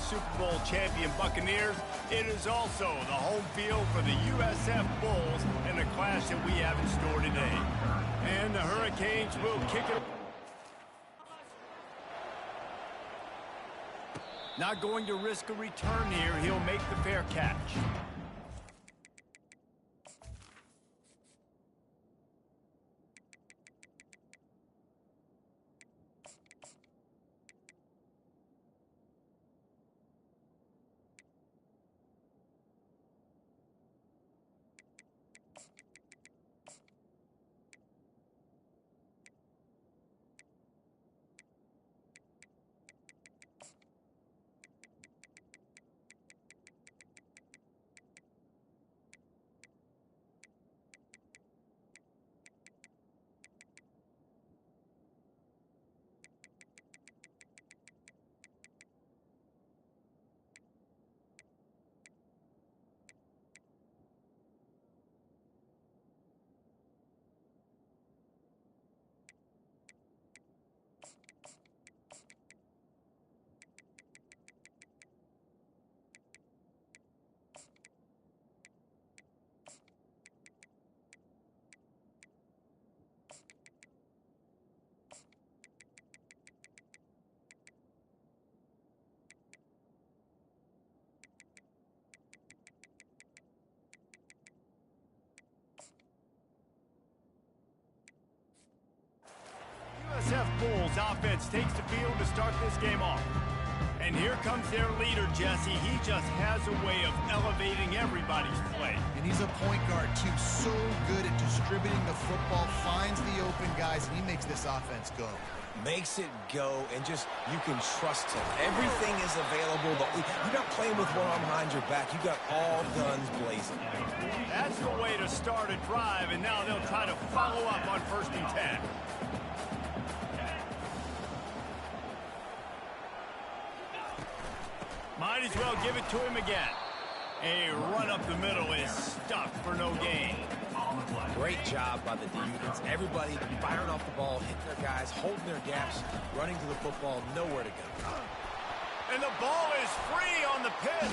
Super Bowl champion Buccaneers, it is also the home field for the USF Bulls in the clash that we have in store today. And the Hurricanes will kick it. Not going to risk a return here. He'll make the fair catch. USF Bulls offense takes the field to start this game off. And here comes their leader, Jesse. He just has a way of elevating everybody's play. And he's a point guard, too. So good at distributing the football, finds the open guys, and he makes this offense go. Makes it go, and just, you can trust him. Everything is available, but you're not playing with one arm behind your back. You got all guns blazing. That's the way to start a drive, and now they'll try to follow up on 1st and 10. Might as well give it to him again. A run up the middle is stuck for no gain. Great job by the defense. Everybody firing off the ball, hitting their guys, holding their gaps, running to the football, nowhere to go. And the ball is free on the pitch.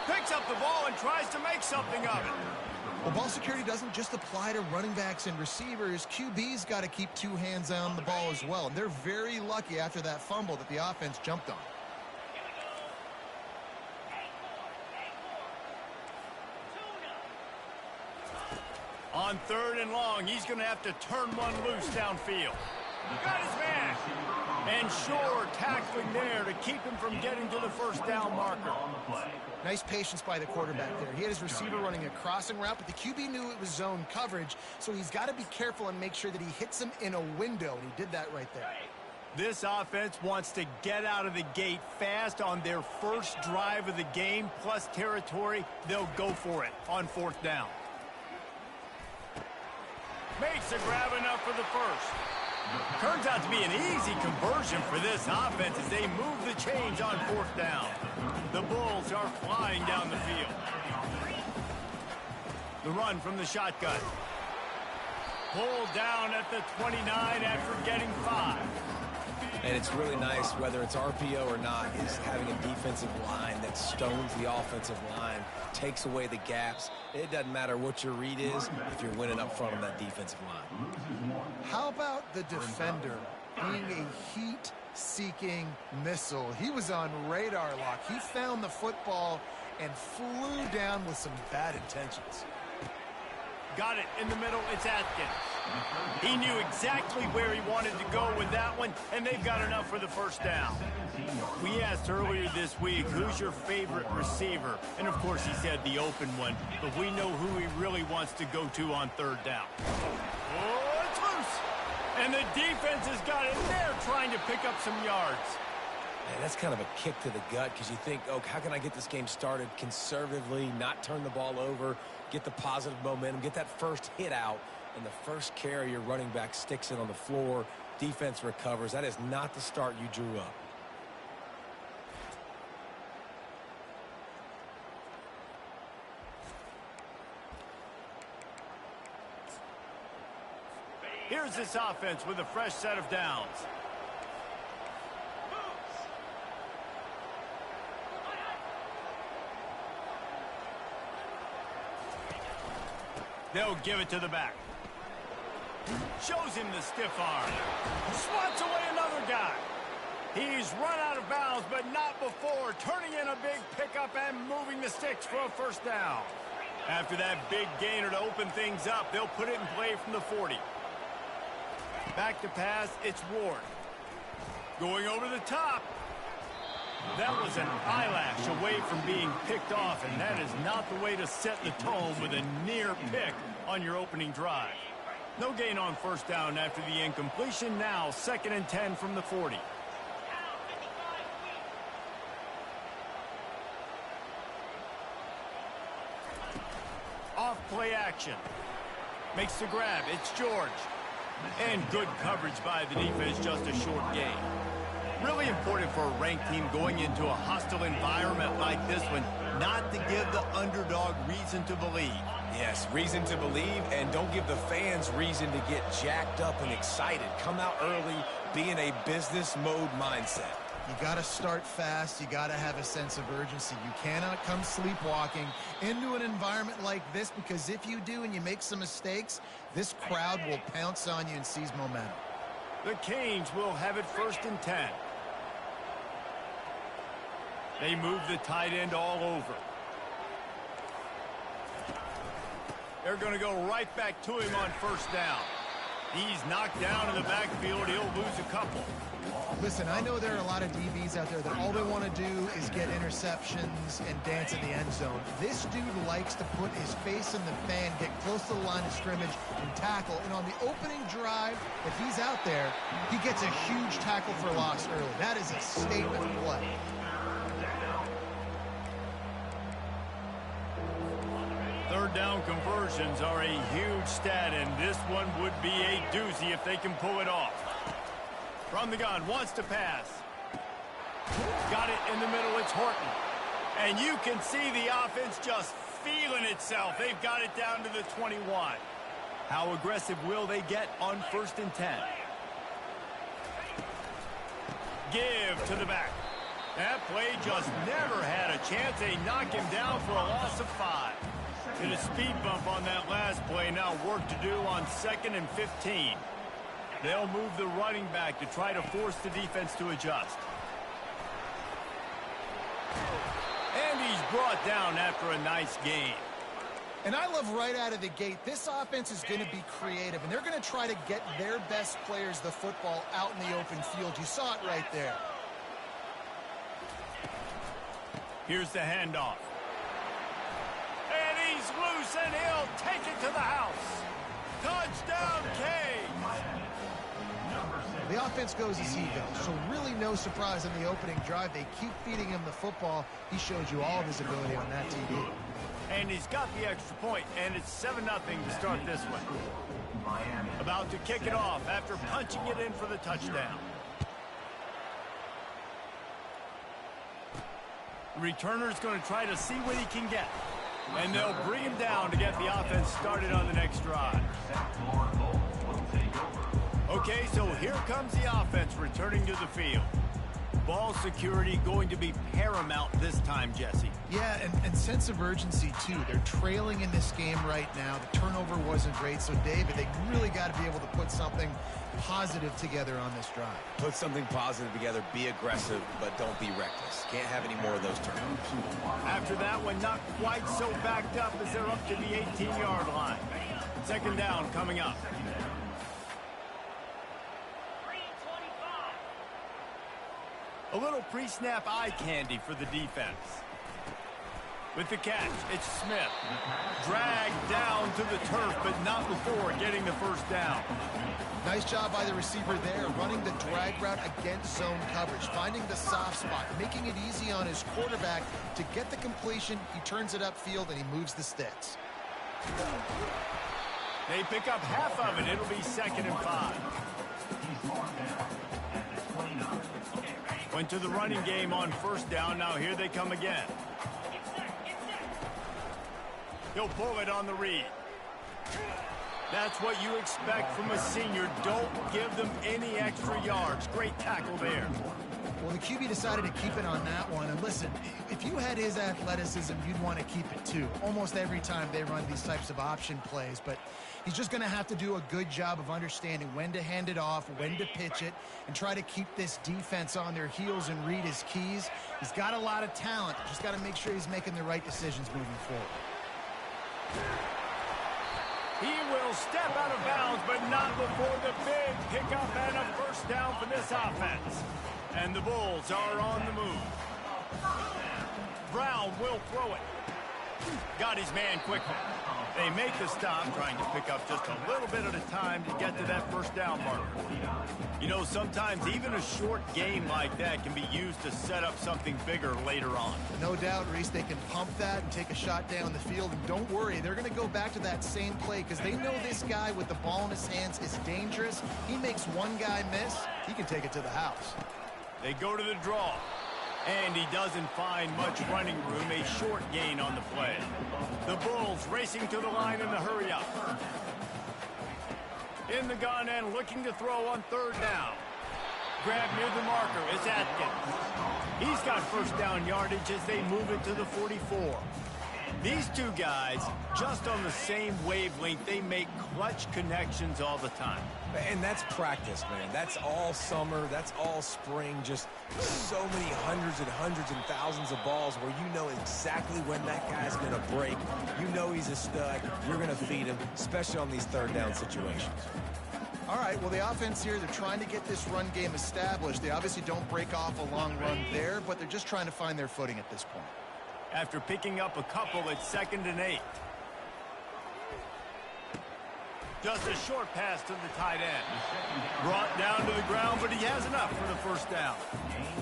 Picks up the ball and tries to make something of it. Well, ball security doesn't just apply to running backs and receivers. QB's got to keep 2 hands on the ball as well. And they're very lucky after that fumble that the offense jumped on. On 3rd and long, he's going to have to turn one loose downfield. Got his man. And Shore tackling there to keep him from getting to the 1st down marker. Nice patience by the quarterback there. He had his receiver running a crossing route, but the QB knew it was zone coverage, so he's got to be careful and make sure that he hits him in a window, and he did that right there. This offense wants to get out of the gate fast on their first drive of the game, plus territory. They'll go for it on 4th down. Makes a grab enough for the 1st. Turns out to be an easy conversion for this offense as they move the chains on 4th down. The Bulls are flying down the field. The run from the shotgun. Pulled down at the 29 after getting 5. And it's really nice, whether it's RPO or not, is having a defensive line that stones the offensive line, takes away the gaps. It doesn't matter what your read is if you're winning up front on that defensive line. How about the defender being a heat-seeking missile? He was on radar lock. He found the football and flew down with some bad intentions. Got it in the middle. It's Atkins. He knew exactly where he wanted to go with that one, and they've got enough for the 1st down. We asked earlier this week, who's your favorite receiver? And, of course, he said the open one, but we know who he really wants to go to on 3rd down. Oh, it's loose. And the defense has got it there trying to pick up some yards. Man, that's kind of a kick to the gut because you think, oh, how can I get this game started conservatively, not turn the ball over, get the positive momentum, get that first hit out, and the first carry your running back sticks it on the floor, defense recovers. That is not the start you drew up. Here's this offense with a fresh set of downs. They'll give it to the back. Shows him the stiff arm. Swats away another guy. He's run out of bounds, but not before turning in a big pickup and moving the sticks for a first down. After that big gainer to open things up, they'll put it in play from the 40. Back to pass, it's Ward. Going over the top. That was an eyelash away from being picked off, and that is not the way to set the tone with a near pick on your opening drive. No gain on first down after the incompletion. Now 2nd and 10 from the 40. Off play action. Makes the grab. It's George. And good coverage by the defense, just a short gain. Really important for a ranked team going into a hostile environment like this one, not to give the underdog reason to believe. Yes, reason to believe, and don't give the fans reason to get jacked up and excited. Come out early, be in a business mode mindset. You got to start fast. You got to have a sense of urgency. You cannot come sleepwalking into an environment like this, because if you do and you make some mistakes, this crowd will pounce on you and seize momentum. The Canes will have it 1st and 10. They move the tight end all over. They're going to go right back to him on first down. He's knocked down in the backfield. He'll lose a couple. Listen, I know there are a lot of DBs out there that all they want to do is get interceptions and dance in the end zone. This dude likes to put his face in the fan, get close to the line of scrimmage, and tackle. And on the opening drive, if he's out there, he gets a huge tackle for loss early. That is a statement play. Third down conversions are a huge stat, and this one would be a doozy if they can pull it off. From the gun, wants to pass. Got it in the middle, it's Horton. And you can see the offense just feeling itself. They've got it down to the 21. How aggressive will they get on 1st and 10? Give to the back. That play just never had a chance. They knock him down for a loss of 5. And a speed bump on that last play. Now work to do on 2nd and 15. They'll move the running back to try to force the defense to adjust. And he's brought down after a nice gain. And I love right out of the gate, this offense is going to be creative, and they're going to try to get their best players the football out in the open field. You saw it right there. Here's the handoff. And he's loose, and he'll take it to the house. Touchdown, Canes! The offense goes as he goes, so really no surprise in the opening drive. They keep feeding him the football. He showed you all of his ability on that TD. And he's got the extra point, and it's 7-0 to start this one. About to kick it off after punching it in for the touchdown. The returner's going to try to see what he can get. And they'll bring him down to get the offense started on the next drive. Okay, so here comes the offense returning to the field. Ball security going to be paramount this time, Jesse. Yeah, and sense of urgency, too. They're trailing in this game right now. The turnover wasn't great, so, David, they really got to be able to put something positive together on this drive. Put something positive together, be aggressive, but don't be reckless. Can't have any more of those turnovers. After that one, not quite so backed up as they're up to the 18-yard line. 2nd down coming up. A little pre-snap eye candy for the defense. With the catch, it's Smith. Dragged down to the turf, but not before getting the first down. Nice job by the receiver there, running the drag route against zone coverage, finding the soft spot, making it easy on his quarterback to get the completion. He turns it upfield, and he moves the sticks. They pick up half of it. It'll be 2nd and 5. Went to the running game on first down. Now here they come again. He'll pull it on the read. That's what you expect from a senior. Don't give them any extra yards. Great tackle there. Well, the QB decided to keep it on that one. And listen, if you you had his athleticism, you'd want to keep it too. Almost every time they run these types of option plays, but he's just going to have to do a good job of understanding when to hand it off, when to pitch it, and try to keep this defense on their heels and read his keys. He's got a lot of talent. Just got to make sure he's making the right decisions moving forward. He will step out of bounds, but not before the big pickup and a first down for this offense. And the Bulls are on the move. Brown will throw it. Got his man quickly. They make the stop, trying to pick up just a little bit at a time to get to that first down marker. You know, sometimes even a short game like that can be used to set up something bigger later on. No doubt, Reese, they can pump that and take a shot down the field. And don't worry, they're going to go back to that same play because they know this guy with the ball in his hands is dangerous. He makes one guy miss, he can take it to the house. They go to the draw. And he doesn't find much running room, a short gain on the play. The Bulls racing to the line in the hurry-up. In the gun and looking to throw on third down. Grab near the marker is Atkins. He's got first down yardage as they move it to the 44. These two guys, just on the same wavelength, they make clutch connections all the time. And that's practice, man. That's all summer. That's all spring. Just so many hundreds and thousands of balls where you know exactly when that guy's going to break. You know he's a stud. You're going to feed him, especially on these third down situations. All right, well, the offense here, they're trying to get this run game established. They obviously don't break off a long run there, but they're just trying to find their footing at this point. After picking up a couple, it's 2nd and 8. Just a short pass to the tight end. Brought down to the ground, but he has enough for the first down.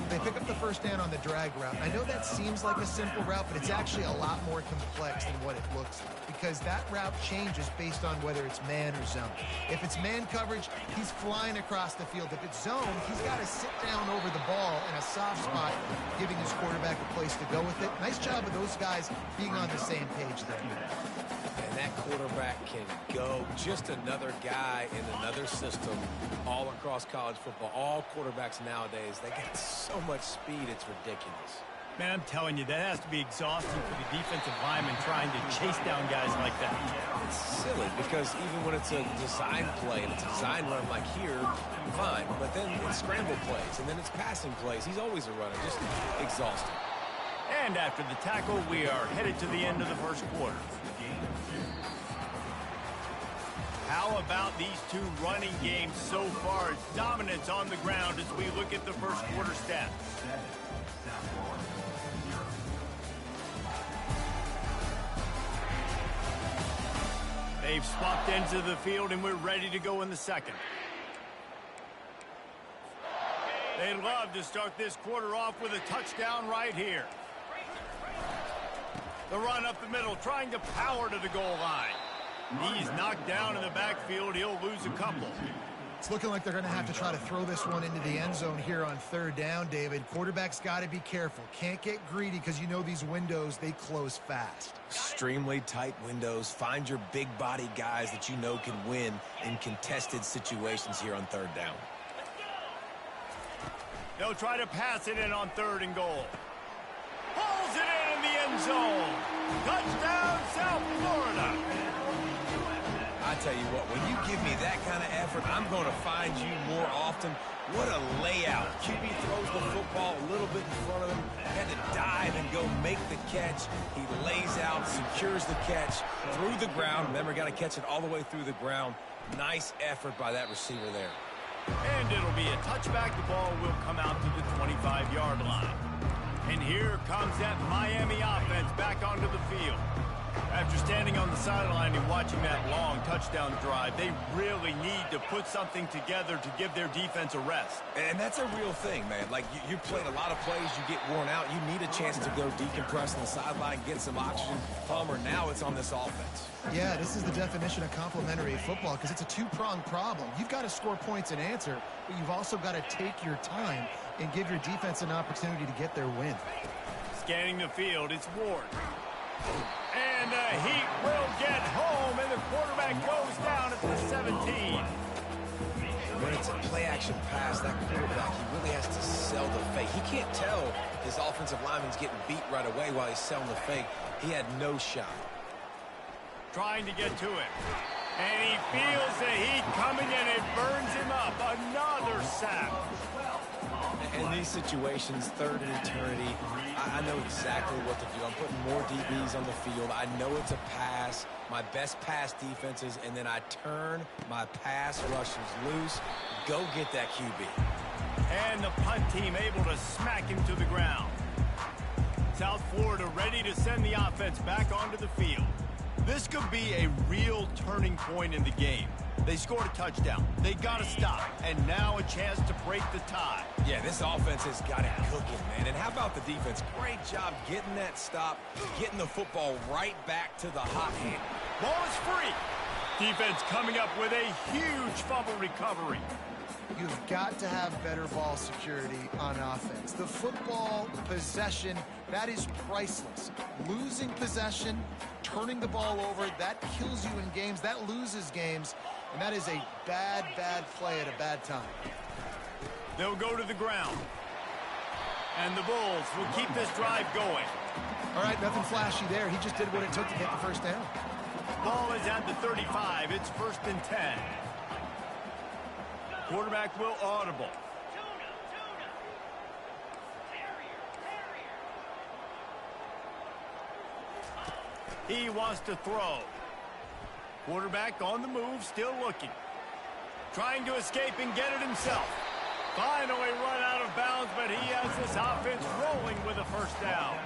They pick up the first down on the drag route. I know that seems like a simple route, but it's actually a lot more complex than what it looks like because that route changes based on whether it's man or zone. If it's man coverage, he's flying across the field. If it's zone, he's got to sit down over the ball in a soft spot, giving his quarterback a place to go with it. Nice job of those guys being on the same page there. And that quarterback can go. Just another guy in another system all across college football. All quarterbacks nowadays, they got so much speed, it's ridiculous. Man, I'm telling you, that has to be exhausting for the defensive lineman trying to chase down guys like that. It's silly because even when it's a design play and it's a design run like here, fine. But then it's scramble plays and then it's passing plays. He's always a runner, just exhausting. And after the tackle, we are headed to the end of the first quarter. How about these two running games so far? Dominance on the ground as we look at the first quarter stats. They've swapped ends of the field, and we're ready to go in the second. They'd love to start this quarter off with a touchdown right here. The run up the middle, trying to power to the goal line. He's knocked down in the backfield. He'll lose a couple. It's looking like they're going to have to try to throw this one into the end zone here on third down, David. Quarterback's got to be careful. Can't get greedy because you know these windows, they close fast. Extremely tight windows. Find your big body guys that you know can win in contested situations here on third down. They'll try to pass it in on 3rd and goal. Pulls it in the end zone. Touchdown, South Florida. I tell you what, when you give me that kind of effort, I'm going to find you more often. What a layout. QB throws the football a little bit in front of him, had to dive and go make the catch. He lays out, secures the catch through the ground. Remember, got to catch it all the way through the ground. Nice effort by that receiver there. And it'll be a touchback. The ball will come out to the 25-yard line. And here comes that Miami offense back onto the field. After standing on the sideline and watching that long touchdown drive, they really need to put something together to give their defense a rest. And that's a real thing, man. Like, you played a lot of plays, you get worn out. You need a chance to go decompress on the sideline, get some oxygen. Palmer, now it's on this offense. Yeah, this is the definition of complementary football because it's a two-pronged problem. You've got to score points and answer, but you've also got to take your time and give your defense an opportunity to get their win. Scanning the field, it's Ward. And the Heat will get home, and the quarterback goes down at the 17. When it's a play-action pass, that quarterback, he really has to sell the fake. He can't tell his offensive lineman's getting beat right away while he's selling the fake. He had no shot. Trying to get to it. And he feels the heat coming, and it burns him up. Another sack. In these situations, third and eternity, I know exactly what to do. I'm putting more DBs on the field. I know it's a pass, my best pass defenses, and then I turn my pass rushers loose. Go get that QB. And the punt team able to smack him to the ground. South Florida ready to send the offense back onto the field. This could be a real turning point in the game. They scored a touchdown. They got to stop. And now a chance to break the tie. Yeah, this offense has got it cooking, man. And how about the defense? Great job getting that stop, getting the football right back to the hot hand. Ball is free. Defense coming up with a huge fumble recovery. You've got to have better ball security on offense. The football possession, that is priceless. Losing possession, turning the ball over, that kills you in games, that loses games, and that is a bad, bad play at a bad time. They'll go to the ground. And the Bulls will keep this drive going. All right, nothing flashy there. He just did what it took to get the first down. Ball is at the 35. It's 1st and 10. Quarterback will audible. He wants to throw. Quarterback on the move, still looking. Trying to escape and get it himself. Finally run out of bounds, but he has this offense rolling with a first down.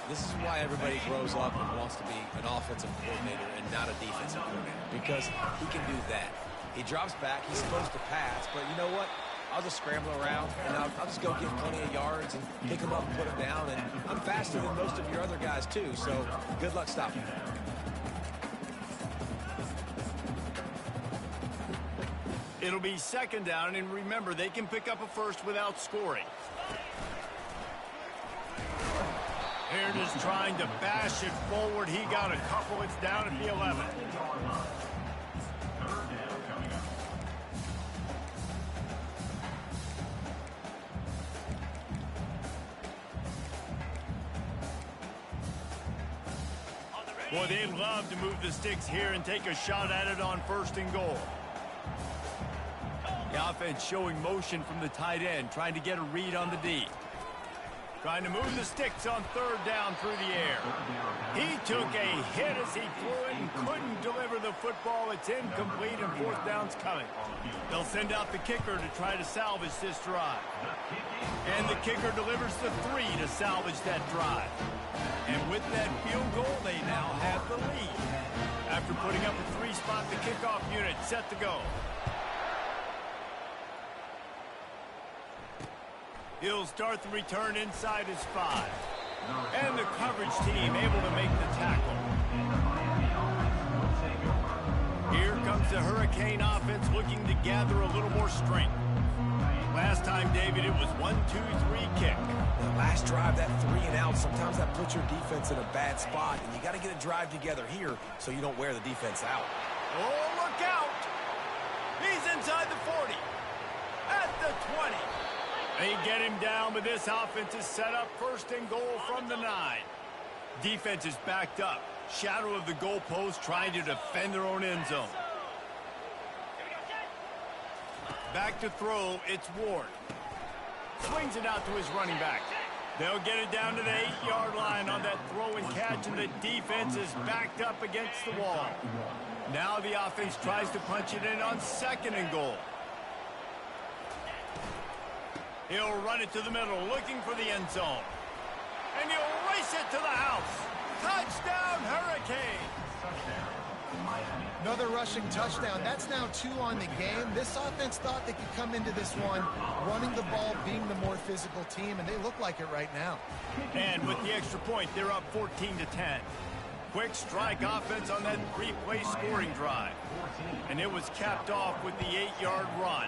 This is why everybody grows up and wants to be an offensive coordinator and not a defensive coordinator, because he can do that. He drops back. He's supposed to pass, but you know what? I'll just scramble around, and I'll just go get plenty of yards and pick him up and put him down, and I'm faster than most of your other guys, too, so good luck stopping him. It'll be 2nd down, and remember, they can pick up a first without scoring. Here it is trying to bash it forward. He got a couple. It's down at the 11. Boy, they'd love to move the sticks here and take a shot at it on 1st and goal. The offense showing motion from the tight end, trying to get a read on the D. Trying to move the sticks on 3rd down through the air. He took a hit as he threw it and couldn't deliver the football. It's incomplete, and 4th down's coming. They'll send out the kicker to try to salvage this drive. And the kicker delivers the 3 to salvage that drive. And with that field goal, they now have the lead. After putting up a 3-spot, the kickoff unit set to go. He'll start the return inside his 5. And the coverage team able to make the tackle. Here comes the Hurricane offense looking to gather a little more strength. Last time, David, it was 1-2-3 kick. The last drive, that 3 and out, sometimes that puts your defense in a bad spot, and you got to get a drive together here so you don't wear the defense out. Oh, look out! He's inside the 40. At the 20. They get him down, but this offense is set up 1st and goal from the 9. Defense is backed up. Shadow of the goalpost trying to defend their own end zone. Back to throw, it's Ward. Swings it out to his running back. They'll get it down to the 8-yard line on that throw and catch, and the defense is backed up against the wall. Now the offense tries to punch it in on 2nd and goal. He'll run it to the middle, looking for the end zone. And he'll race it to the house. Touchdown, Hurricane! Another rushing touchdown. That's now 2 on the game. This offense thought they could come into this one running the ball, being the more physical team, and they look like it right now. And with the extra point, they're up 14-10. Quick strike offense on that 3-play scoring drive. And it was capped off with the 8-yard run.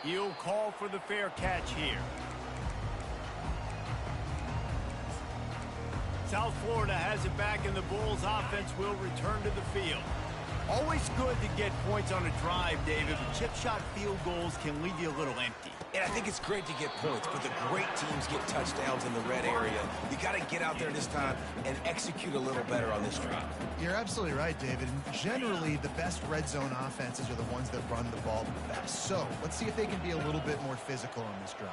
He'll call for the fair catch here. South Florida has it back, and the Bulls offense will return to the field. Always good to get points on a drive, David, but chip shot field goals can leave you a little empty. And I think it's great to get points, but the great teams get touchdowns in the red area. You got to get out there this time and execute a little better on this drive. You're absolutely right, David. And generally, the best red zone offenses are the ones that run the ball the best. So let's see if they can be a little bit more physical on this drive.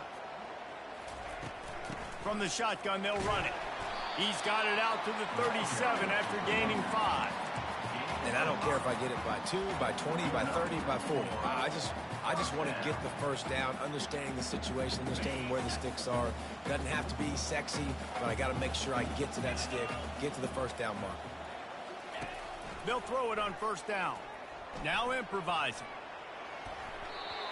From the shotgun, they'll run it. He's got it out to the 37 after gaining 5. And I don't care if I get it by 2, by 20, by 30, by 40. I just want to get the first down, understanding the situation, understanding where the sticks are. Doesn't have to be sexy, but I got to make sure I get to that stick, get to the first down mark. They'll throw it on first down. Now improvising.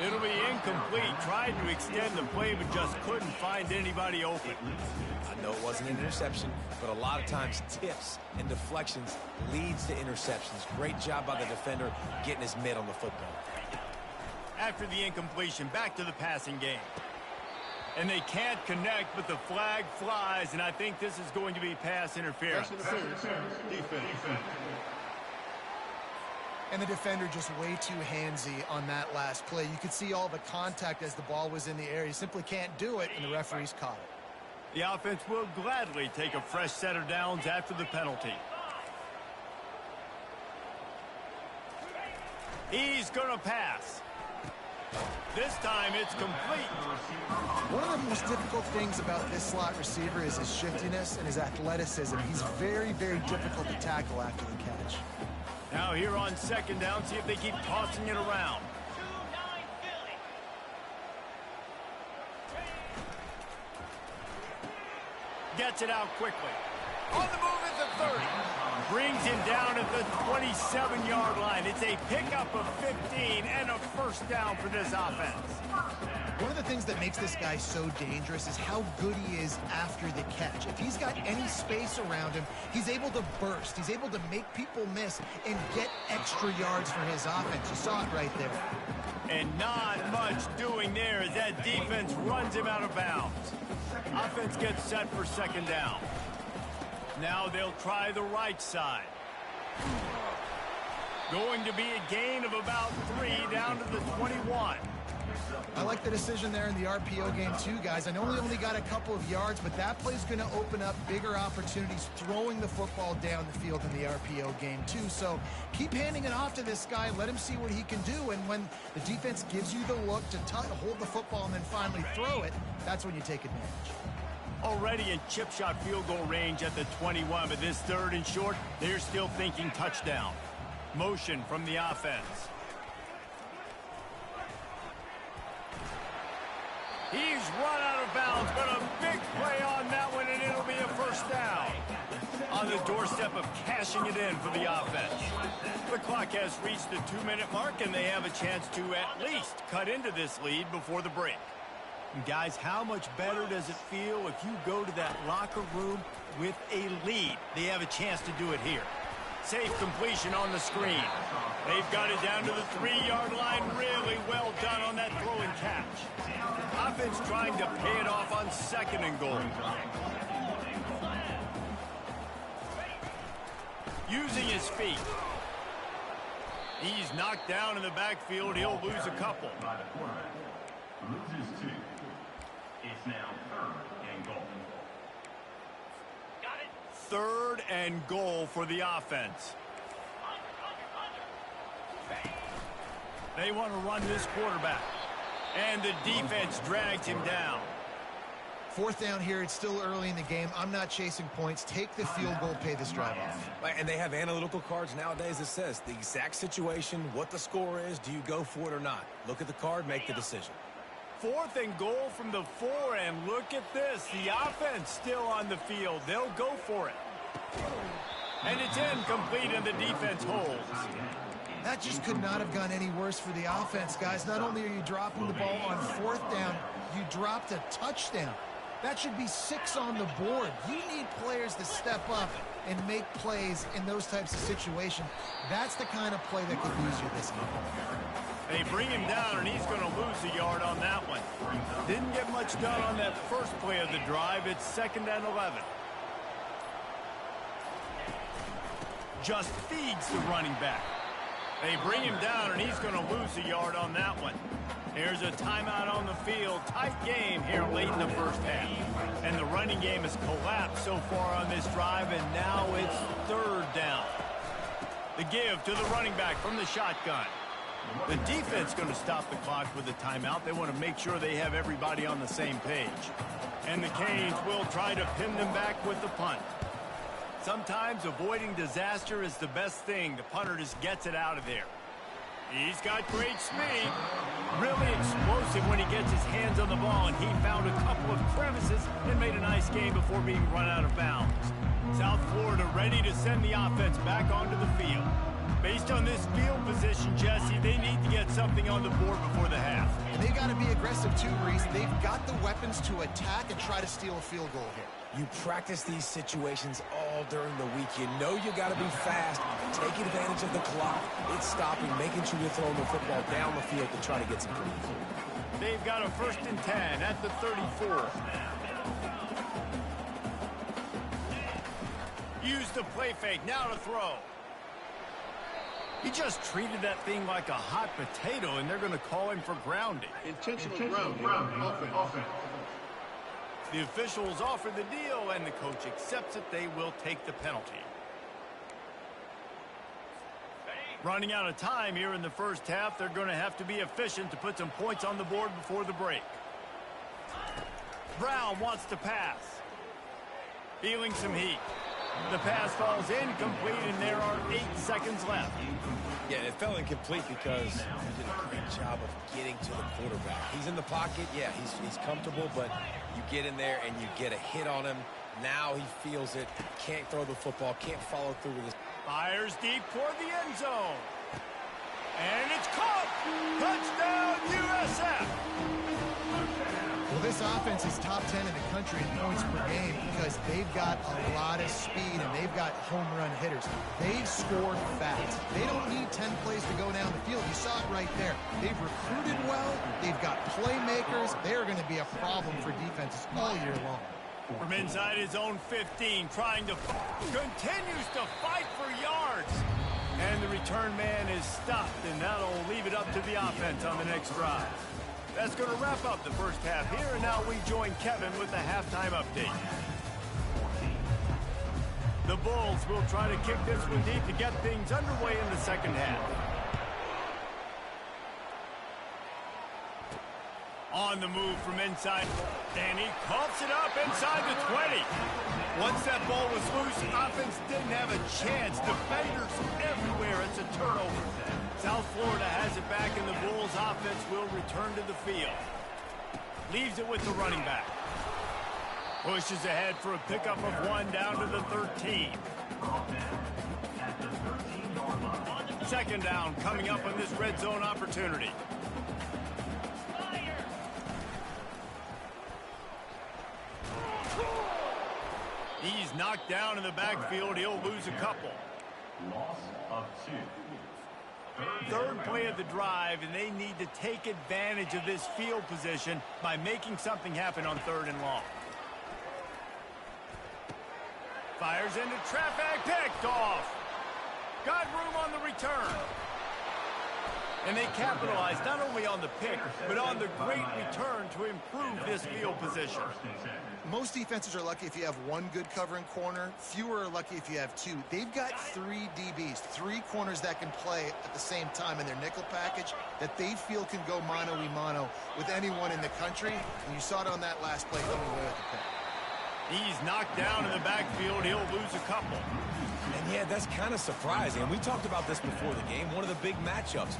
It'll be incomplete. Tried to extend the play, but just couldn't find anybody open. I know it wasn't an interception, but a lot of times tips and deflections leads to interceptions. Great job by the defender getting his mitt on the football. After the incompletion, back to the passing game. And they can't connect, but the flag flies, and I think this is going to be pass interference. And the defender just way too handsy on that last play. You could see all the contact as the ball was in the air. He simply can't do it, and the referee's caught it. The offense will gladly take a fresh set of downs after the penalty. He's going to pass. This time it's complete. One of the most difficult things about this slot receiver is his shiftiness and his athleticism. He's very, very difficult to tackle after the catch. Now here on second down, see if they keep tossing it around. Gets it out quickly. On the move at the 30. Brings him down at the 27-yard line. It's a pickup of 15 and a first down for this offense. One of the things that makes this guy so dangerous is how good he is after the catch. If he's got any space around him, he's able to burst. He's able to make people miss and get extra yards for his offense. You saw it right there. And not much doing there as that defense runs him out of bounds. Offense gets set for second down. Now they'll try the right side. Going to be a gain of about 3 down to the 21. I like the decision there in the RPO game too, guys. I know he only got a couple of yards, but that play's going to open up bigger opportunities throwing the football down the field in the RPO game too. So keep handing it off to this guy. Let him see what he can do. And when the defense gives you the look to hold the football and then finally throw it, that's when you take advantage. Already in chip shot field goal range at the 21, but this third and short, they're still thinking touchdown. Motion from the offense. He's run out of bounds, but a big play on that one, and it'll be a first down. On the doorstep of cashing it in for the offense. The clock has reached the 2-minute mark, and they have a chance to at least cut into this lead before the break. And guys, how much better does it feel if you go to that locker room with a lead? They have a chance to do it here. Safe completion on the screen. They've got it down to the 3-yard line. Really well done on that throw and catch. Offense trying to pay it off on second and goal. Using his feet. He's knocked down in the backfield. He'll lose a couple. Loses 2. It's now 3rd and goal. Got it. 3rd and goal for the offense. They want to run this quarterback. And the defense drags him down. 4th down here. It's still early in the game. I'm not chasing points. Take the field goal, pay this drive off. And they have analytical cards nowadays that says the exact situation, what the score is, do you go for it or not? Look at the card, make the decision. 4th and goal from the 4, and look at this. The offense still on the field. They'll go for it. And it's incomplete, and the defense holds. That just could not have gone any worse for the offense, guys. Not only are you dropping the ball on 4th down, you dropped a touchdown. That should be 6 on the board. You need players to step up and make plays in those types of situations. That's the kind of play that could lose you this game. They bring him down, and he's going to lose a yard on that one. Didn't get much done on that first play of the drive. It's 2nd and 11. Just feeds the running back. They bring him down, and he's going to lose a yard on that one. Here's a timeout on the field. Tight game here late in the first half. And the running game has collapsed so far on this drive, and now it's third down. The give to the running back from the shotgun. The defense going to stop the clock with a timeout. They want to make sure they have everybody on the same page. And the Canes will try to pin them back with the punt. Sometimes avoiding disaster is the best thing. The punter just gets it out of there. He's got great speed. Really explosive when he gets his hands on the ball, and he found a couple of crevices and made a nice game before being run out of bounds. South Florida ready to send the offense back onto the field. Based on this field position, Jesse, they need to get something on the board before the half. And they got to be aggressive too, Reese. They've got the weapons to attack and try to steal a field goal here. You practice these situations all during the week. You know you got to be fast, take advantage of the clock. It's stopping, making sure you're throwing the football down the field to try to get some points. They've got a 1st and 10 at the 34. Use the play fake, now to throw. He just treated that thing like a hot potato, and they're going to call him for grounding. Intentional grounding. Offense. The officials offer the deal, and the coach accepts it. They will take the penalty. Running out of time here in the first half. They're going to have to be efficient to put some points on the board before the break. Brown wants to pass. Feeling some heat. The pass falls incomplete, and there are 8 seconds left. Yeah, it fell incomplete because he did a great job of getting to the quarterback. He's in the pocket. Yeah, he's comfortable, but you get in there and you get a hit on him. Now he feels it. Can't throw the football. Can't follow through with his. Fires deep toward the end zone. And it's caught. Touchdown, USF. Well, this offense is top 10 in the country in points per game because they've got a lot of speed and they've got home run hitters. They've scored fast. They don't need 10 plays to go down the field. You saw it right there. They've recruited well. They've got playmakers. They're going to be a problem for defenses all year long. From inside his own 15, trying to continues to fight for yards. And the return man is stopped, and that'll leave it up to the offense on the next drive. That's going to wrap up the first half here, and now we join Kevin with the halftime update. The Bulls will try to kick this one deep to get things underway in the second half. On the move from inside, and he coughs it up inside the 20. Once that ball was loose, offense didn't have a chance. Defenders everywhere. It's a turnover. South Florida has it back, and the Bulls offense will return to the field. Leaves it with the running back. Pushes ahead for a pickup of 1 down to the 13. Second down coming up on this red zone opportunity. He's knocked down in the backfield. He'll lose a couple. Loss of 2. Third play of the drive, and they need to take advantage of this field position by making something happen on 3rd and long. Fires into traffic, picked off. Got room on the return. And they capitalized not only on the pick, but on the great return to improve this field position. Most defenses are lucky if you have 1 good covering corner. Fewer are lucky if you have 2. They've got 3 DBs, 3 corners that can play at the same time in their nickel package that they feel can go mano-a-mano with anyone in the country. And you saw it on that last play coming away with the pick. He's knocked down in the backfield. He'll lose a couple. And yeah, that's kind of surprising. And we talked about this before the game. One of the big matchups.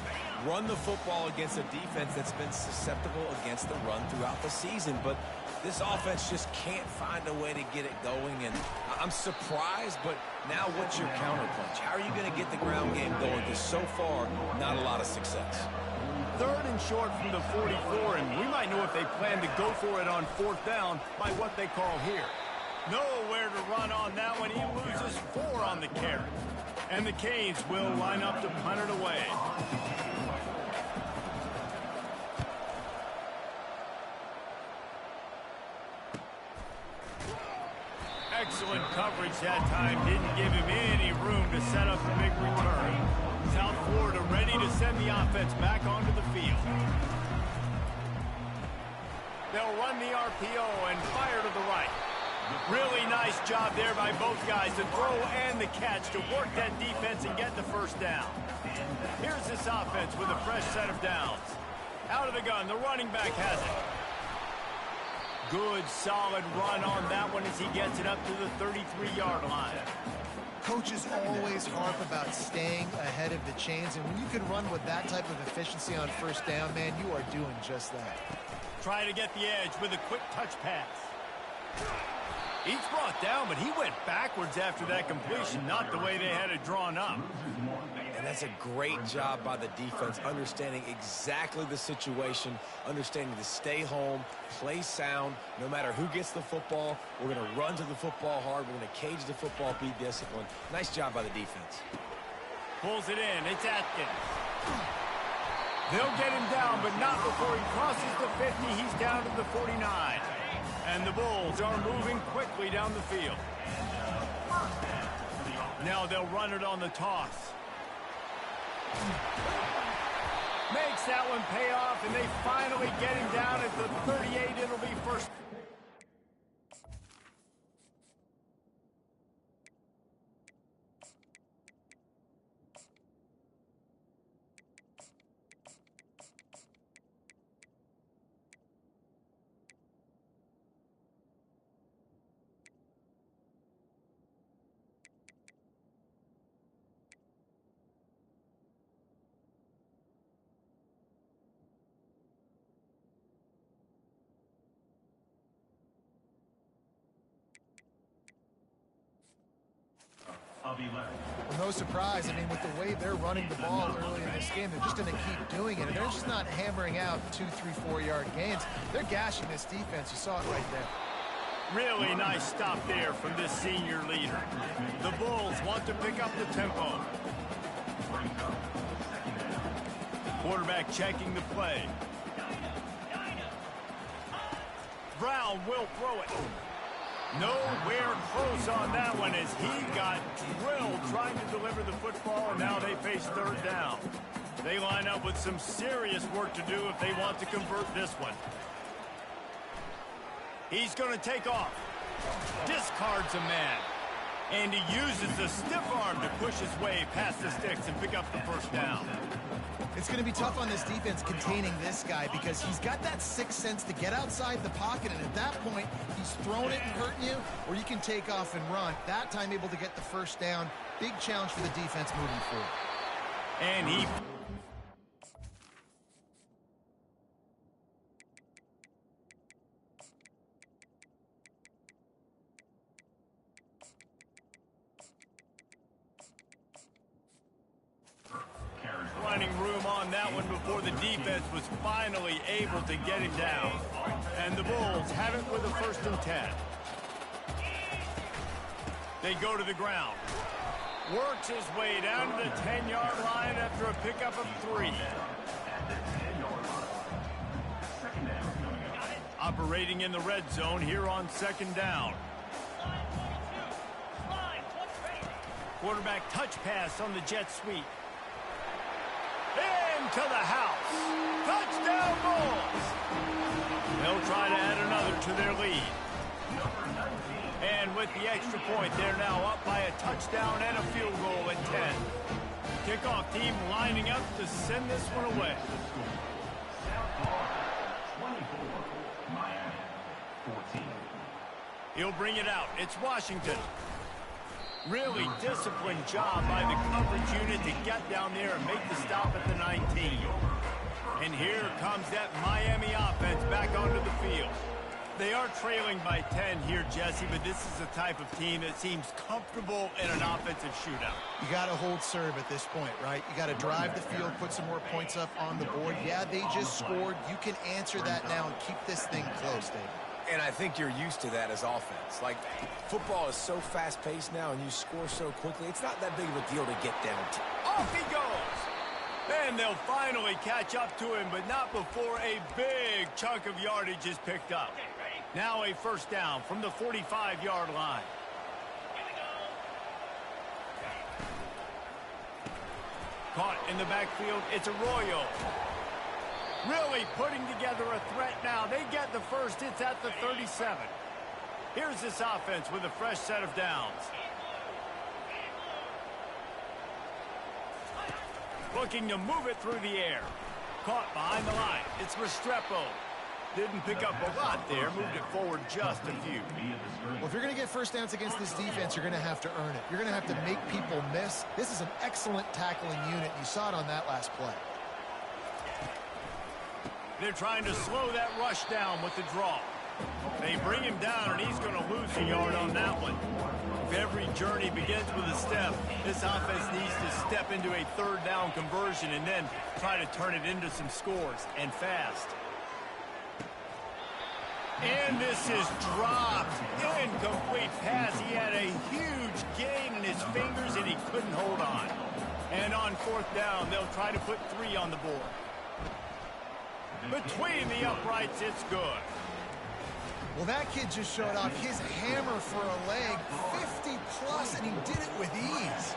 Run the football against a defense that's been susceptible against the run throughout the season. But this offense just can't find a way to get it going. And I'm surprised, but now what's your counterpunch? How are you going to get the ground game going? Because so far, not a lot of success. 3rd and short from the 44, and we might know if they plan to go for it on 4th down by what they call here. Nowhere to run on that one. He loses 4 on the carry. And the Canes will line up to punt it away. Excellent coverage that time. Didn't give him any room to set up a big return. South Ward are ready to send the offense back onto the field. They'll run the RPO and fire to the right. Really nice job there by both guys, the throw and the catch, to work that defense and get the first down. Here's this offense with a fresh set of downs. Out of the gun, the running back has it. Good, solid run on that one as he gets it up to the 33-yard line. Coaches always harp about staying ahead of the chains, and when you can run with that type of efficiency on first down, man, you are doing just that. Try to get the edge with a quick touch pass. He's brought down, but he went backwards after that completion, not the way they had it drawn up. And that's a great job by the defense, understanding exactly the situation, understanding to stay home, play sound. No matter who gets the football, we're going to run to the football hard. We're going to cage the football, be disciplined. Nice job by the defense. Pulls it in. It's Atkins. They'll get him down, but not before he crosses the 50. He's down to the 49. And the Bulls are moving quickly down the field. Now they'll run it on the toss. Makes that one pay off, and they finally get him down at the 38. It'll be first. Well, no surprise. I mean, with the way they're running the ball early in this game, they're just going to keep doing it. And they're just not hammering out 2, 3, 4-yard gains. They're gashing this defense. You saw it right there. Really nice stop there from this senior leader. The Bulls want to pick up the tempo. Quarterback checking the play. Brown will throw it. Nowhere close on that one as he got drilled trying to deliver the football, and now they face third down. They line up with some serious work to do if they want to convert this one. He's going to take off. Discards a man. And he uses the stiff arm to push his way past the sticks and pick up the first down. It's going to be tough on this defense containing this guy because he's got that sixth sense to get outside the pocket, and at that point, he's throwing it and hurting you, or you can take off and run. That time able to get the first down. Big challenge for the defense moving forward. And he... running room on that one before the defense was finally able to get him down. And the Bulls have it with a 1st and 10. They go to the ground. Works his way down to the 10-yard line after a pickup of 3. Operating in the red zone here on 2nd down. Quarterback touch pass on the jet sweep. Into the house. Touchdown Bulls. They'll try to add another to their lead. And with the extra point, they're now up by a touchdown and a field goal at 10. Kickoff team lining up to send this one away. He'll bring it out. It's Washington. Really disciplined job by the coverage unit to get down there and make the stop at the 19. And here comes that Miami offense back onto the field. They are trailing by 10 here, Jesse, but this is the type of team that seems comfortable in an offensive shootout. You got to hold serve at this point, right? You got to drive the field, put some more points up on the board. Yeah, they just scored. You can answer that now and keep this thing close, David. And I think you're used to that as offense. Like, football is so fast-paced now and you score so quickly, it's not that big of a deal to get down. Off he goes! And they'll finally catch up to him, but not before a big chunk of yardage is picked up. Now a 1st down from the 45-yard line. Caught in the backfield, it's Arroyo. Really putting together a threat now. They get the first. It's at the 37. Here's this offense with a fresh set of downs. Looking to move it through the air. Caught behind the line. It's Restrepo. Didn't pick up a lot there. Moved it forward just a few. Well, if you're going to get first downs against this defense, you're going to have to earn it. You're going to have to make people miss. This is an excellent tackling unit. You saw it on that last play. They're trying to slow that rush down with the draw. They bring him down, and he's going to lose a yard on that one. If every journey begins with a step, this offense needs to step into a third down conversion and then try to turn it into some scores, and fast. And this is dropped. Incomplete pass. He had a huge gain in his fingers, and he couldn't hold on. And on fourth down, they'll try to put 3 on the board. Between the uprights, it's good. Well, that kid just showed off his hammer for a leg, 50-plus, and he did it with ease.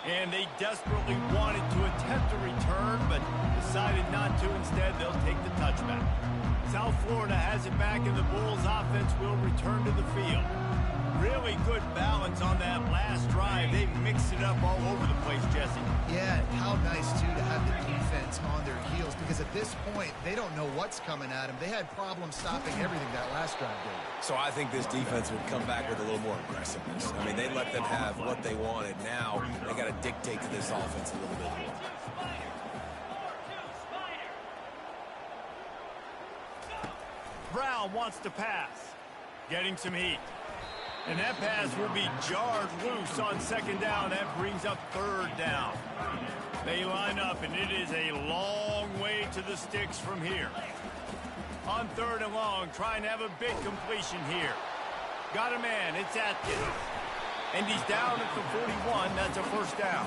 And they desperately wanted to attempt a return, but decided not to. Instead, they'll take the touchback. South Florida has it back, and the Bulls offense will return to the field. Really good balance on that last drive. They mixed it up all over the place, Jesse. Yeah, how nice, too, to have the defense on their heels, because at this point, they don't know what's coming at them. They had problems stopping everything that last drive did. So I think this defense would come back with a little more aggressiveness. I mean, they let them have what they wanted. Now they got to dictate to this offense a little bit more. Brown wants to pass. Getting some heat. And that pass will be jarred loose on second down. That brings up third down. They line up, and it is a long way to the sticks from here. On third and long, trying to have a big completion here. Got a man. It's Atkins. And he's down at the 41. That's a first down.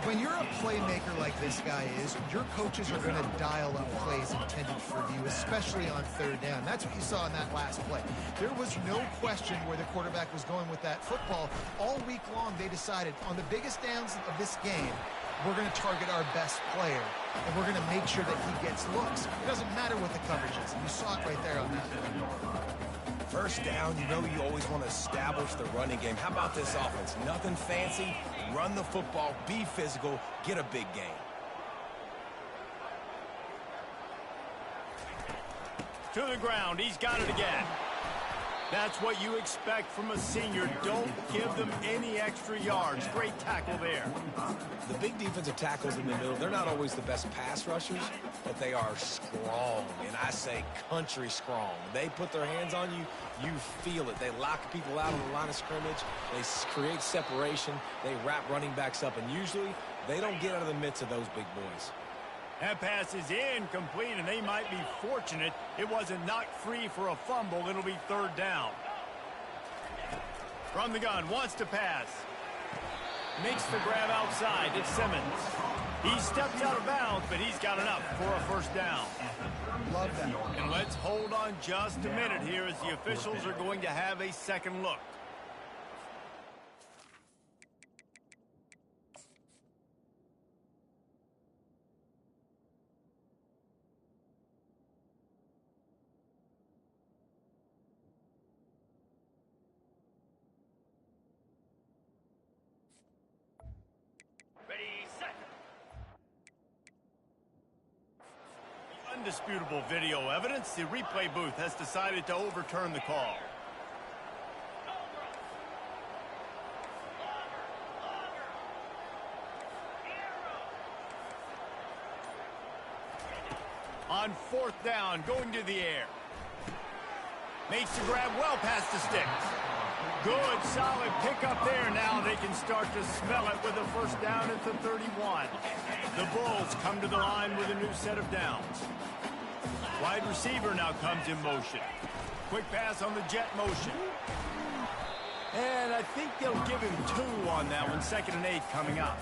When you're a playmaker like this guy is, your coaches are going to dial up plays intended for you, especially on third down. That's what you saw in that last play. There was no question where the quarterback was going with that football. All week long, they decided on the biggest downs of this game, we're going to target our best player, and we're going to make sure that he gets looks. It doesn't matter what the coverage is. You saw it right there on that play. First down, you know you always want to establish the running game. How about this offense? Nothing fancy. Run the football, be physical, get a big gain. To the ground. He's got it again. That's what you expect from a senior. Don't give them any extra yards. Great tackle there. The big defensive tackles in the middle, they're not always the best pass rushers, but they are strong, and I say country strong. They put their hands on you, you feel it. They lock people out on the line of scrimmage. They create separation. They wrap running backs up, and usually they don't get out of the midst of those big boys. That pass is incomplete, and they might be fortunate it wasn't knocked free for a fumble. It'll be third down. From the gun, wants to pass. Makes the grab outside. It's Simmons. He steps out of bounds, but he's got enough for a first down. Love that. And let's hold on just a minute here as the officials are going to have a second look. Undisputable video evidence. The replay booth has decided to overturn the call. On fourth down, going to the air. Makes the grab well past the sticks. Good, solid pickup there. Now they can start to smell it with a first down at the 31. The Bulls come to the line with a new set of downs. Wide receiver now comes in motion. Quick pass on the jet motion. And I think they'll give him 2 on that one, 2nd and 8 coming up.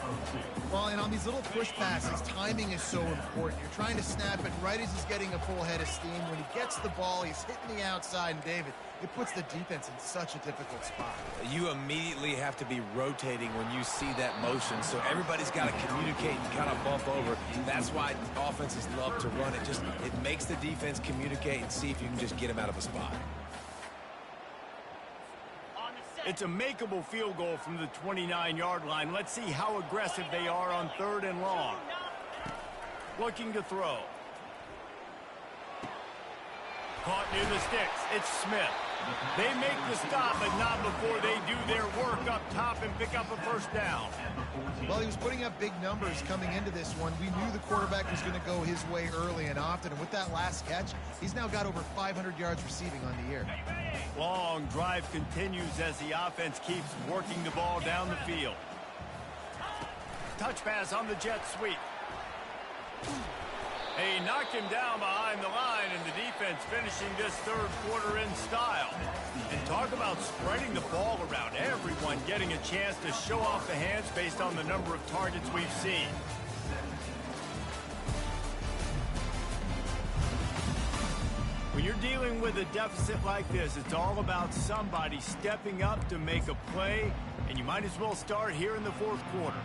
Well, and on these little push passes, timing is so important. You're trying to snap it right as he's getting a full head of steam. When he gets the ball, he's hitting the outside, and David, it puts the defense in such a difficult spot. You immediately have to be rotating when you see that motion, so everybody's got to communicate and kind of bump over. That's why offenses love to run it. It makes the defense communicate and see if you can just get him out of a spot. It's a makeable field goal from the 29-yard line. Let's see how aggressive they are on 3rd and long. Looking to throw. Caught near the sticks. It's Smith. They make the stop, but not before they do their work up top and pick up a 1st down. Well, he was putting up big numbers coming into this one. We knew the quarterback was going to go his way early and often, and with that last catch, he's now got over 500 yards receiving on the year. Long drive continues as the offense keeps working the ball down the field. Touch pass on the jet sweep. They knock him down behind the line, and the defense finishing this 3rd quarter in style. And talk about spreading the ball around. Everyone getting a chance to show off the hands based on the number of targets we've seen. When you're dealing with a deficit like this, it's all about somebody stepping up to make a play, and you might as well start here in the 4th quarter.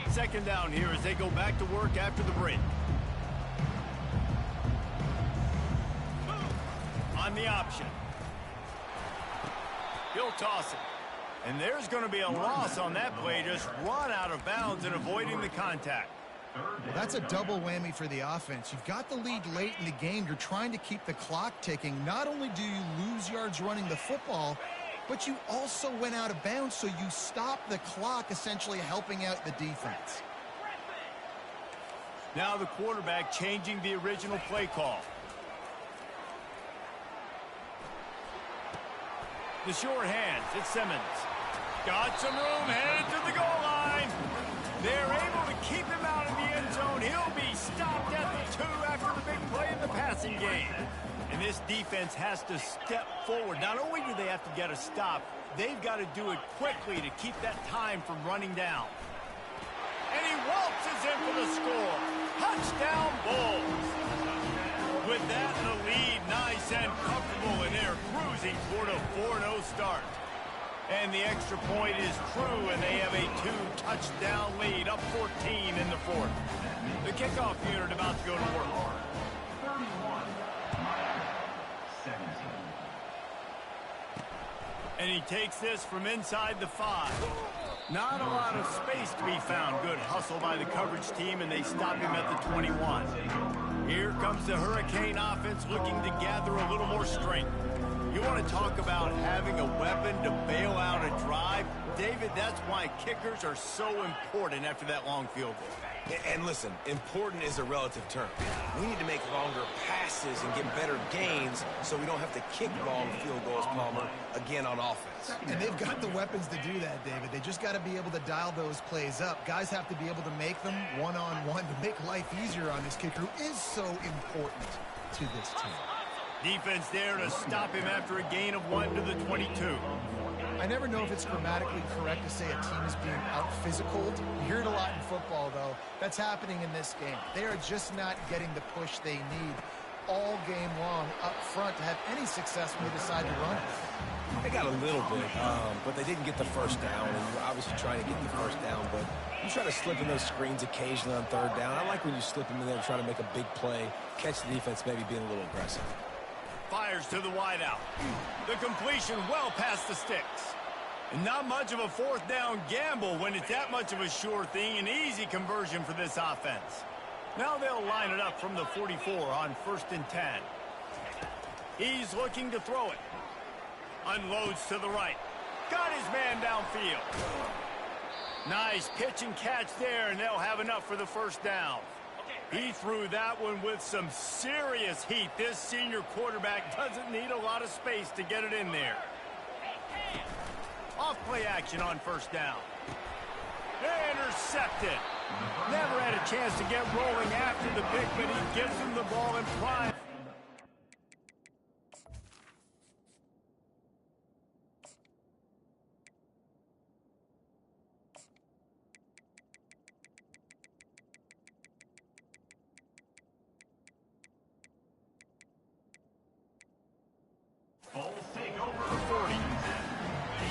2nd down here as they go back to work after the break. On the option. He'll toss it. And there's going to be a loss on that play. Just run out of bounds and avoiding the contact. Well, that's a double whammy for the offense. You've got the lead late in the game. You're trying to keep the clock ticking. Not only do you lose yards running the football, but you also went out of bounds, so you stop the clock, essentially helping out the defense. Now the quarterback changing the original play call. The short hands, it's Simmons. Got some room, headed to the goal line. They're able to keep him out of the end zone. He'll be stopped at the 2 after the big play in the passing game. And this defense has to step forward. Not only do they have to get a stop, they've got to do it quickly to keep that time from running down. And he waltzes in for the score. Touchdown, Bulls. With that, the lead nice and comfortable, and they're cruising toward a 4-0 start. And the extra point is true, and they have a 2-touchdown lead, up 14 in the 4th. The kickoff unit about to go to work. 17. And he takes this from inside the 5. Not a lot of space to be found. Good hustle by the coverage team, and they stop him at the 21. Here comes the Hurricane offense looking to gather a little more strength. You want to talk about having a weapon to bail out a drive? David, that's why kickers are so important after that long field goal. And listen, important is a relative term. We need to make longer passes and get better gains so we don't have to kick long field goals, Palmer, again on offense. And they've got the weapons to do that, David. They just got to be able to dial those plays up. Guys have to be able to make them one-on-one to make life easier on this kicker, who is so important to this team. Defense there to stop him after a gain of 1 to the 22. I never know if it's grammatically correct to say a team is being out-physicaled. You hear it a lot in football, though. That's happening in this game. They are just not getting the push they need all game long up front to have any success when they decide to run it. They got a little bit, but they didn't get the 1st down, and you're obviously trying to get the 1st down, but you try to slip in those screens occasionally on 3rd down. I like when you slip them in there and try to make a big play, catch the defense maybe being a little aggressive. Fires to the wideout. The completion well past the sticks. And not much of a 4th down gamble when it's that much of a sure thing. An easy conversion for this offense. Now they'll line it up from the 44 on 1st and 10. He's looking to throw it. Unloads to the right. Got his man downfield. Nice pitch and catch there, and they'll have enough for the 1st down. He threw that one with some serious heat. This senior quarterback doesn't need a lot of space to get it in there. Off play action on 1st down. Intercepted. Never had a chance to get rolling after the pick, but he gives him the ball in prime.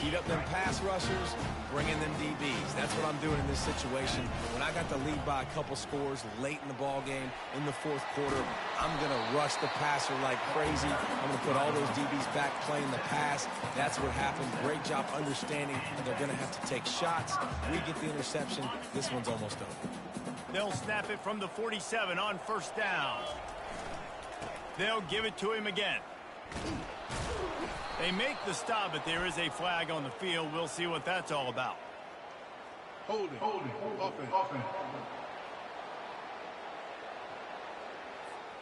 Heat up them pass rushers, bring in them DBs. That's what I'm doing in this situation. When I got the lead by a couple scores late in the ball game, in the fourth quarter, I'm going to rush the passer like crazy. I'm going to put all those DBs back playing the pass. That's what happened. Great job understanding they're going to have to take shots. We get the interception. This one's almost over. They'll snap it from the 47 on first down. They'll give it to him again. They make the stop, but there is a flag on the field. We'll see what that's all about. Holding. Offense.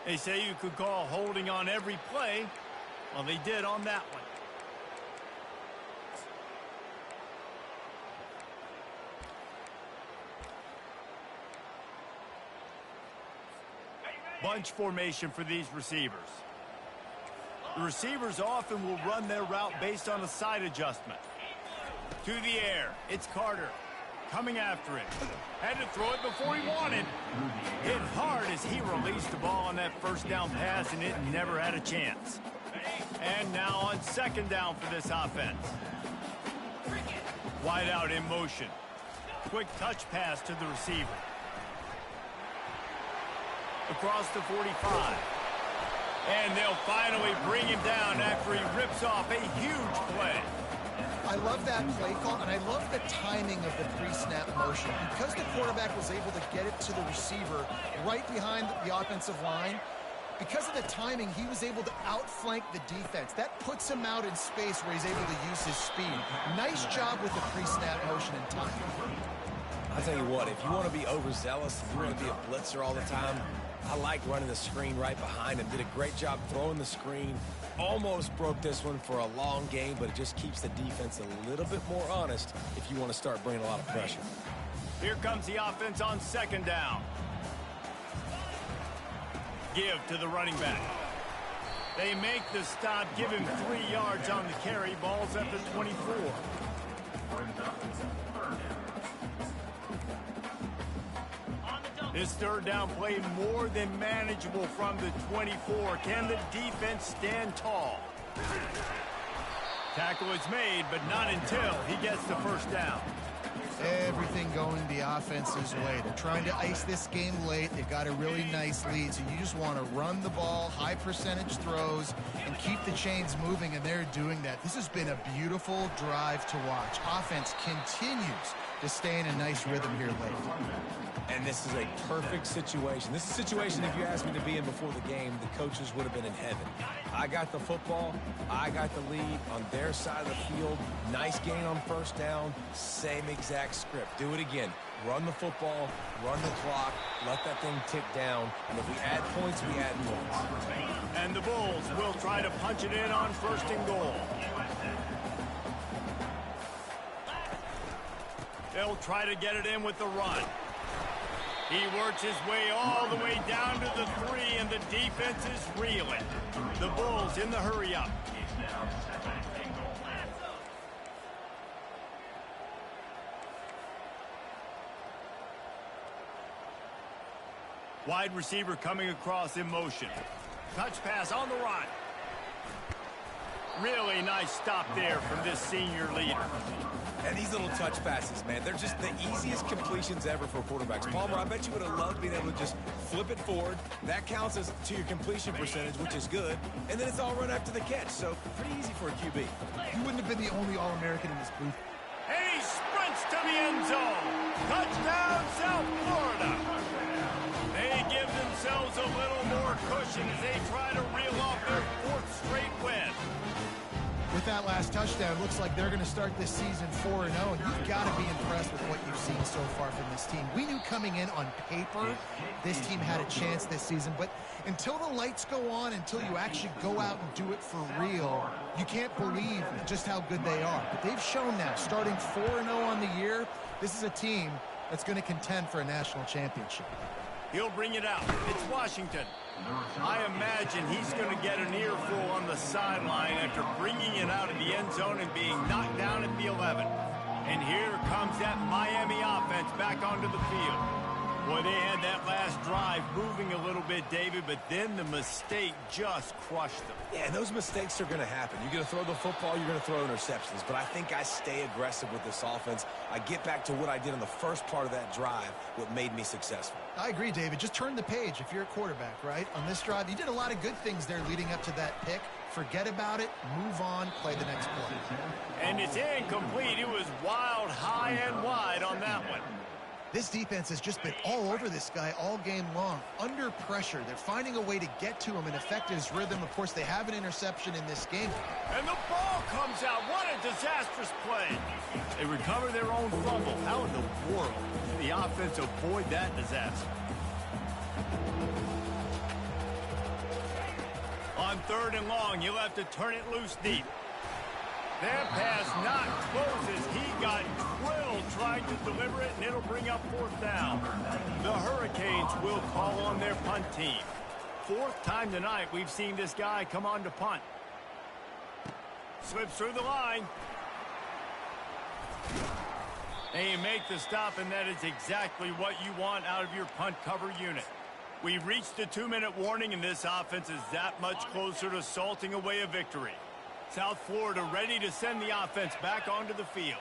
They say you could call holding on every play. Well, they did on that one. Bunch formation for these receivers. The receivers often will run their route based on a side adjustment. To the air, it's Carter coming after it. Had to throw it before he wanted. Hit hard as he released the ball on that first down pass, and it never had a chance. And now on second down for this offense. Wide out in motion. Quick touch pass to the receiver. Across the 45. And they'll finally bring him down after he rips off a huge play. I love that play call, and I love the timing of the pre-snap motion. Because the quarterback was able to get it to the receiver right behind the offensive line, because of the timing, he was able to outflank the defense. That puts him out in space where he's able to use his speed. Nice job with the pre-snap motion and timing. I'll tell you what, if you want to be overzealous, if you want to be a blitzer all the time, I like running the screen right behind him. Did a great job throwing the screen. Almost broke this one for a long game, but it just keeps the defense a little bit more honest if you want to start bringing a lot of pressure. Here comes the offense on second down. Give to the running back. They make the stop, give him 3 yards on the carry. Ball's at the 24. This third down play more than manageable from the 24. Can the defense stand tall? Tackle is made, but not until he gets the first down. Everything going the offense's way. They're trying to ice this game late. They've got a really nice lead, so you just want to run the ball, high percentage throws, and keep the chains moving, and they're doing that. This has been a beautiful drive to watch. Offense continues to stay in a nice rhythm here late. And this is a perfect situation. This is a situation, if you asked me to be in before the game, the coaches would have been in heaven. I got the football. I got the lead on their side of the field. Nice gain on first down. Same exact script. Do it again. Run the football, run the clock, let that thing tick down. And if we add points, we add points. And the Bulls will try to punch it in on first and goal. They'll try to get it in with the run. He works his way all the way down to the 3, and the defense is reeling. The Bulls in the hurry-up. Wide receiver coming across in motion. Touch pass on the run. Really nice stop there from this senior leader. And these little touch passes, man, they're just the easiest completions ever for quarterbacks. Palmer, I bet you would have loved being able to just flip it forward. That counts as to your completion percentage, which is good. And then it's all run after the catch, so pretty easy for a QB. He wouldn't have been the only All-American in this booth. And he sprints to the end zone. Touchdown, South Florida. They give themselves a little more cushion as they try to reel off their 4th straight win. With that last touchdown, looks like they're going to start this season 4-0, and you've got to be impressed with what you've seen so far from this team. We knew coming in on paper this team had a chance this season, but until the lights go on, until you actually go out and do it for real, you can't believe just how good they are. But they've shown now, starting 4-0 on the year, this is a team that's going to contend for a national championship. He'll bring it out. It's Washington. I imagine he's going to get an earful on the sideline after bringing it out of the end zone and being knocked down at the 11. And here comes that Miami offense back onto the field. Well, they had that last drive moving a little bit, David, but then the mistake just crushed them. Yeah, those mistakes are going to happen. You're going to throw the football, you're going to throw interceptions. But I think I stay aggressive with this offense. I get back to what I did in the first part of that drive, what made me successful. I agree, David. Just turn the page if you're a quarterback, right? On this drive, you did a lot of good things there leading up to that pick. Forget about it, move on, play the next play. And it's incomplete. It was wild, high and wide on that one. This defense has just been all over this guy all game long. Under pressure, they're finding a way to get to him and affect his rhythm. Of course, they have an interception in this game. And the ball comes out. What a disastrous play. They recover their own fumble. How in the world did the offense avoid that disaster? On 3rd and long, you'll have to turn it loose deep. That pass not close as he got drilled trying to deliver it, and it'll bring up 4th down. The Hurricanes will call on their punt team. 4th time tonight we've seen this guy come on to punt. Slips through the line. And you make the stop, and that is exactly what you want out of your punt cover unit. We've reached the 2-minute warning, and this offense is that much closer to salting away a victory. South Florida ready to send the offense back onto the field.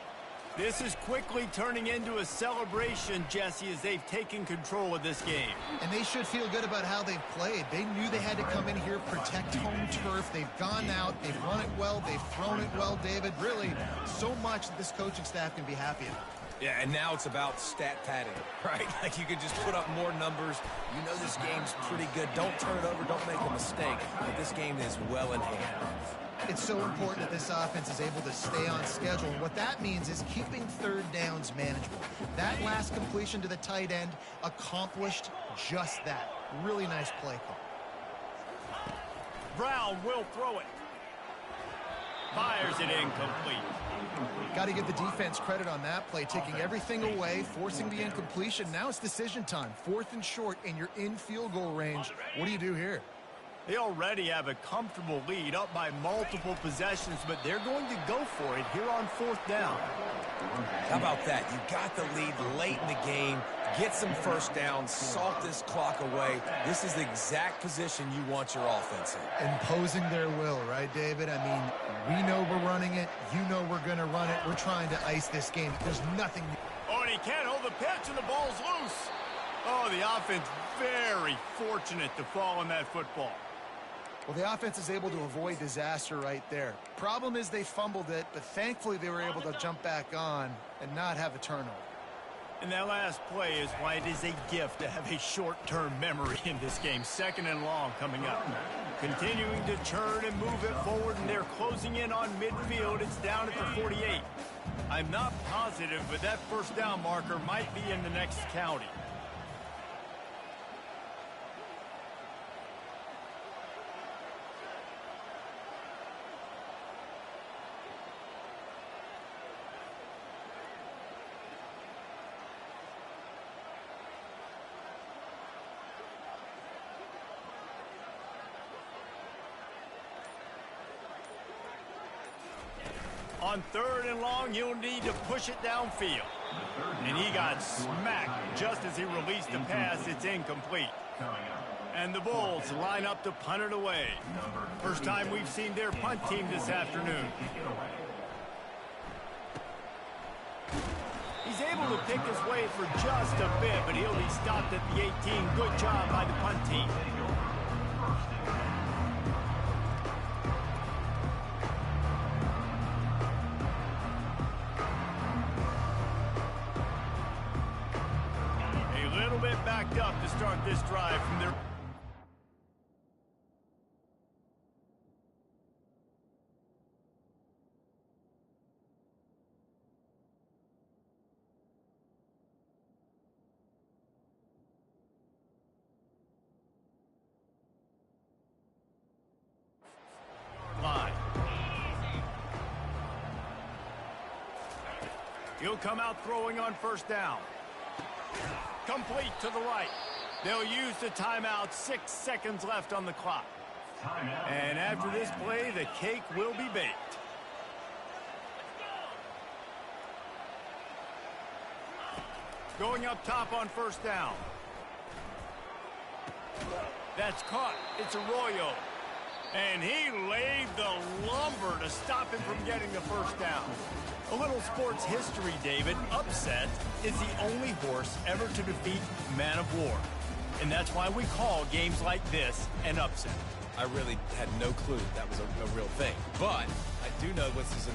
This is quickly turning into a celebration, Jesse, as they've taken control of this game. And they should feel good about how they've played. They knew they had to come in here, protect home turf. They've gone out, they've run it well, they've thrown it well, David. Really, so much that this coaching staff can be happy about. Yeah, and now it's about stat padding, right? Like you could just put up more numbers. You know this game's pretty good. Don't turn it over. Don't make a mistake. But this game is well in hand. It's so important that this offense is able to stay on schedule. And what that means is keeping 3rd downs manageable. That last completion to the tight end accomplished just that. Really nice play call. Brown will throw it. Fires it incomplete. Got to give the defense credit on that play, taking everything away, forcing the incompletion. Now it's decision time. 4th and short, and you're in field goal range. What do you do here? They already have a comfortable lead, up by multiple possessions, but they're going to go for it here on 4th down. How about that? You got the lead late in the game. Get some 1st downs, salt this clock away. This is the exact position you want your offense in. Imposing their will, right, David? I mean, we know we're running it. You know we're going to run it. We're trying to ice this game. There's nothing. Oh, and he can't hold the pitch, and the ball's loose. Oh, the offense very fortunate to fall on that football. Well, the offense is able to avoid disaster right there. Problem is they fumbled it, but thankfully they were able to jump back on and not have a turnover. And that last play is why it is a gift to have a short-term memory in this game. 2nd and long coming up. Continuing to churn and move it forward, and they're closing in on midfield. It's down at the 48. I'm not positive, but that 1st down marker might be in the next county. On 3rd and long, you'll need to push it downfield. And he got smacked just as he released the pass. It's incomplete. And the Bulls line up to punt it away. First time we've seen their punt team this afternoon. He's able to pick his way for just a bit, but he'll be stopped at the 18. Good job by the punt team. Backed up to start this drive from their line. He'll come out throwing on 1st down. Complete to the right. They'll use the timeout. 6 seconds left on the clock. And after this play, the cake will be baked. Going up top on 1st down. That's caught. It's Arroyo. And he laid the lumber to stop him from getting the first down. A little sports history, David. Upset is the only horse ever to defeat Man of War. And that's why we call games like this an upset. I really had no clue that was a real thing. But I do know this is an upset.